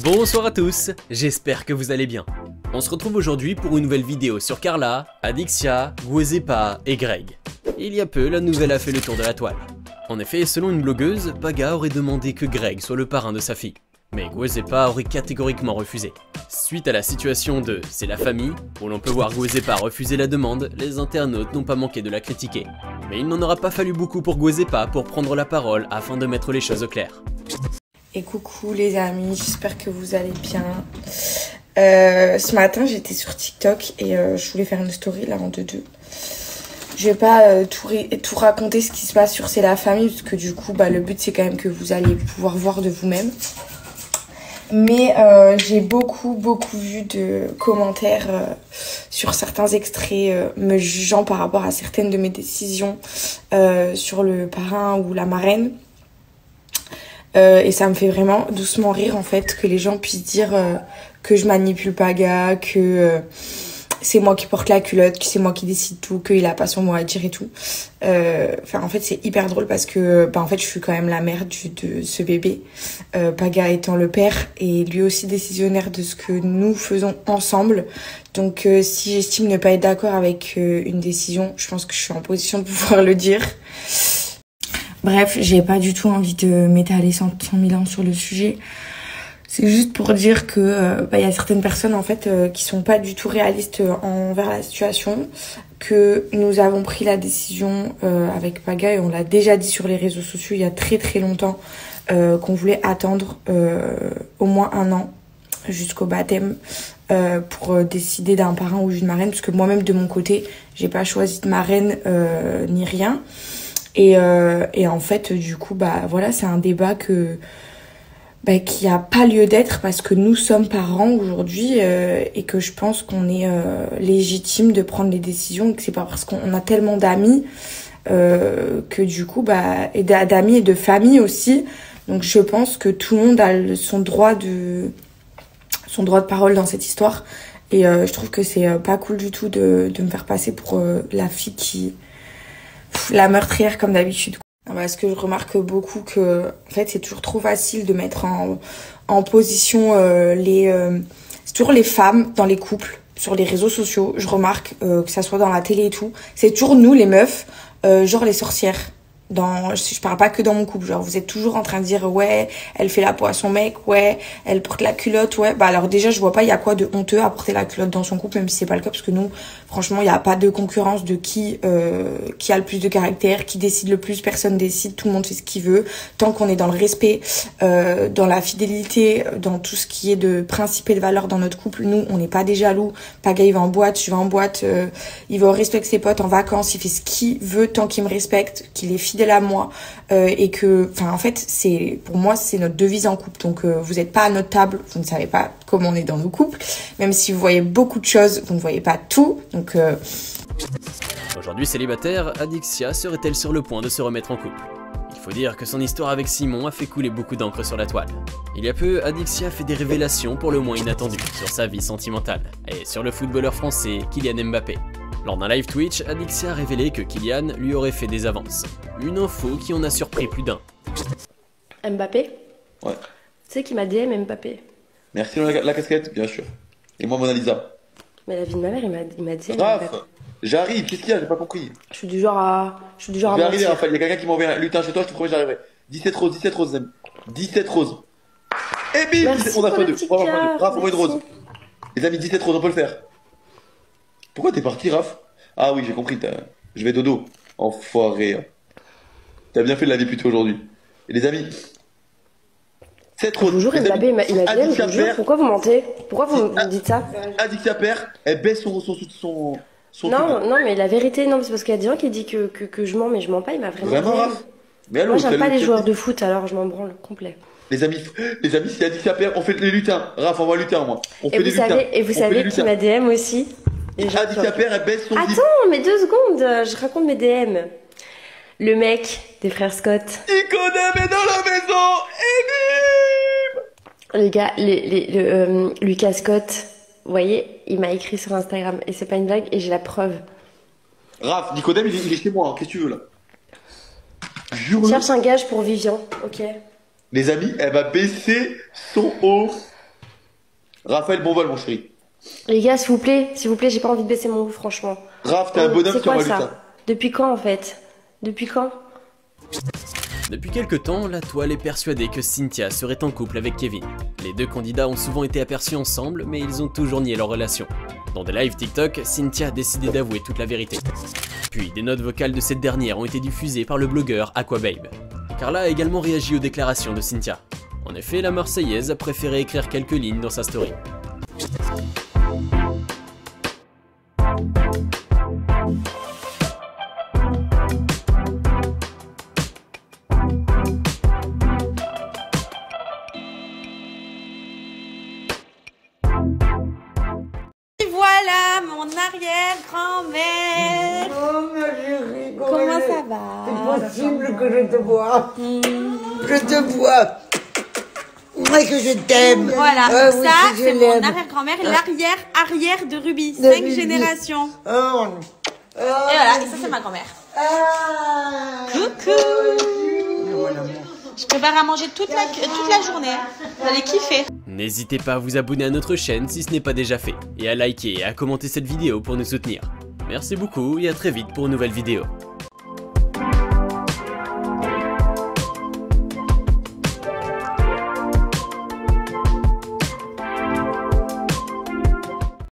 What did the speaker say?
Bonsoir à tous, j'espère que vous allez bien. On se retrouve aujourd'hui pour une nouvelle vidéo sur Carla, Adixia, Guezepa et Greg. Il y a peu, la nouvelle a fait le tour de la toile. En effet, selon une blogueuse, Paga aurait demandé que Greg soit le parrain de sa fille. Mais Guezepa aurait catégoriquement refusé. Suite à la situation de « c'est la famille », où l'on peut voir Guezepa refuser la demande, les internautes n'ont pas manqué de la critiquer. Mais il n'en aura pas fallu beaucoup pour Guezepa pour prendre la parole afin de mettre les choses au clair. Et coucou les amis, j'espère que vous allez bien. Ce matin j'étais sur TikTok et je voulais faire une story là en 2-2. Je vais pas tout raconter ce qui se passe sur C'est la famille parce que du coup le but c'est quand même que vous allez pouvoir voir de vous-même. Mais j'ai beaucoup vu de commentaires sur certains extraits me jugeant par rapport à certaines de mes décisions sur le parrain ou la marraine. Et ça me fait vraiment doucement rire en fait que les gens puissent dire que je manipule Paga, que c'est moi qui porte la culotte, que c'est moi qui décide tout, qu'il a pas son mot à dire et tout. Enfin en fait c'est hyper drôle parce que en fait je suis quand même la mère de ce bébé, Paga étant le père et lui aussi décisionnaire de ce que nous faisons ensemble. Donc si j'estime ne pas être d'accord avec une décision, je pense que je suis en position de pouvoir le dire. Bref, j'ai pas du tout envie de m'étaler 100 000 ans sur le sujet. C'est juste pour dire que y a certaines personnes en fait qui sont pas du tout réalistes envers la situation, que nous avons pris la décision avec Paga et on l'a déjà dit sur les réseaux sociaux il y a très longtemps qu'on voulait attendre au moins 1 an jusqu'au baptême pour décider d'un parrain ou d'une marraine, parce que moi-même de mon côté j'ai pas choisi de marraine ni rien. Et en fait, du coup, voilà, c'est un débat qui a pas lieu d'être parce que nous sommes parents aujourd'hui et que je pense qu'on est légitime de prendre les décisions et que c'est pas parce qu'on a tellement d'amis que du coup, et d'amis et de famille aussi. Donc je pense que tout le monde a son droit de parole dans cette histoire et je trouve que c'est pas cool du tout de me faire passer pour la fille qui... la meurtrière comme d'habitude. Parce que je remarque beaucoup que en fait c'est toujours trop facile de mettre en position c'est toujours les femmes dans les couples sur les réseaux sociaux. Je remarque que ça soit dans la télé et tout, c'est toujours nous les meufs genre les sorcières. Je parle pas que dans mon couple, genre vous êtes toujours en train de dire ouais elle fait la peau à son mec, ouais elle porte la culotte, ouais alors déjà je vois pas il y a quoi de honteux à porter la culotte dans son couple, même si c'est pas le cas parce que nous franchement il y a pas de concurrence de qui a le plus de caractère, qui décide le plus, personne décide, tout le monde fait ce qu'il veut tant qu'on est dans le respect, dans la fidélité, dans tout ce qui est de principes et de valeurs dans notre couple. Nous on n'est pas des jaloux. Paga il va en boîte, je vais en boîte, il va au resto avec ses potes en vacances, il fait ce qu'il veut tant qu'il me respecte, qu'il est fidèle à moi et que en fait pour moi c'est notre devise en couple. Donc vous n'êtes pas à notre table, vous ne savez pas comment on est dans nos couples, même si vous voyez beaucoup de choses, vous ne voyez pas tout. Donc Aujourd'hui célibataire, Adixia serait-elle sur le point de se remettre en couple? Il faut dire que son histoire avec Simon a fait couler beaucoup d'encre sur la toile. Il y a peu, Adixia a fait des révélations pour le moins inattendues sur sa vie sentimentale et sur le footballeur français Kylian Mbappé. Lors d'un live Twitch, Adixia a révélé que Kylian lui aurait fait des avances. Une info qui en a surpris plus d'un. Mbappé? Ouais. Tu sais qui m'a DM Mbappé? Merci la casquette, bien sûr. Et moi, Mona Lisa. Mais la vie de ma mère, il m'a DM Raph, Mbappé. j'arrive, qu'est-ce qu'il y a? J'ai pas compris. Je suis du genre à Je vais arriver, mentir. Raphaël. Il y a quelqu'un qui m'envoie un lutin chez toi, je te promets, j'arriverai. 17 roses, les amis. 17 roses. Et bim! Merci On a pour fait le deux. petit Raph, cœur, envoie une rose. merci. Les amis, 17 roses, on peut le faire. Pourquoi t'es parti, Raph? Ah oui, j'ai compris, je vais dodo. Enfoiré. T'as bien fait de la vie plutôt aujourd'hui. Et les amis, 7 Je roses. vous jure, Les Mbappé, amis, il m'a DM, je Adixia vous jure. perd. Pourquoi vous mentez? Pourquoi vous dites ça? Adixia perd, elle baisse son Non, mais la vérité, non, c'est parce qu'il y a des gens qui disent que je mens, mais je mens pas, il m'a vraiment Vraiment, DM. Raph? Mais allô, Moi, j'aime c'est pas le- les joueurs de foot, alors je m'en branle complet. Les amis, si Adixia perd, on fait les lutins. Raph, envoie lutin, moi. On fait des lutins. Et vous On fait savez des qui lutins. m'a DM aussi? Les gens Adixia qui- perd, elle baisse son zip. Attends, mais 2 secondes, je raconte mes DM. Le mec des frères Scott. Icodem est dans la maison. Et bim. Les gars, Lucas Scott, vous voyez, il m'a écrit sur Instagram et c'est pas une blague et j'ai la preuve. Raph, Nicodème, il est chez moi. Hein. Qu'est-ce que tu veux là? Jure-le. Cherche un gage pour Vivian, ok. Les amis, elle va baisser son haut. Raphaël, bon vol, mon chéri. Les gars, s'il vous plaît, j'ai pas envie de baisser mon goût, franchement. Raph, t'es un bonhomme C'est qui envoie quoi du ça? ça. Depuis quand en fait? Depuis quand? Depuis quelque temps, la toile est persuadée que Cynthia serait en couple avec Kevin. Les deux candidats ont souvent été aperçus ensemble, mais ils ont toujours nié leur relation. Dans des lives TikTok, Cynthia a décidé d'avouer toute la vérité. Puis, des notes vocales de cette dernière ont été diffusées par le blogueur Aquababe. Carla a également réagi aux déclarations de Cynthia. En effet, la Marseillaise a préféré écrire quelques lignes dans sa story. Voilà mon arrière-grand-mère. Oh ma chérie, Comment ça va? c'est possible que je te vois. Je te vois. Moi que je t'aime. Voilà, Ah oui, ça que je c'est mon l'aime. arrière-grand-mère et l'arrière-arrière de Ruby. De 5 Ruby. générations. Oh. Et voilà, et ça c'est ma grand-mère. Ah. Coucou. Je prépare à manger toute la journée. Vous allez kiffer. N'hésitez pas à vous abonner à notre chaîne si ce n'est pas déjà fait, et à liker et à commenter cette vidéo pour nous soutenir. Merci beaucoup et à très vite pour une nouvelle vidéo.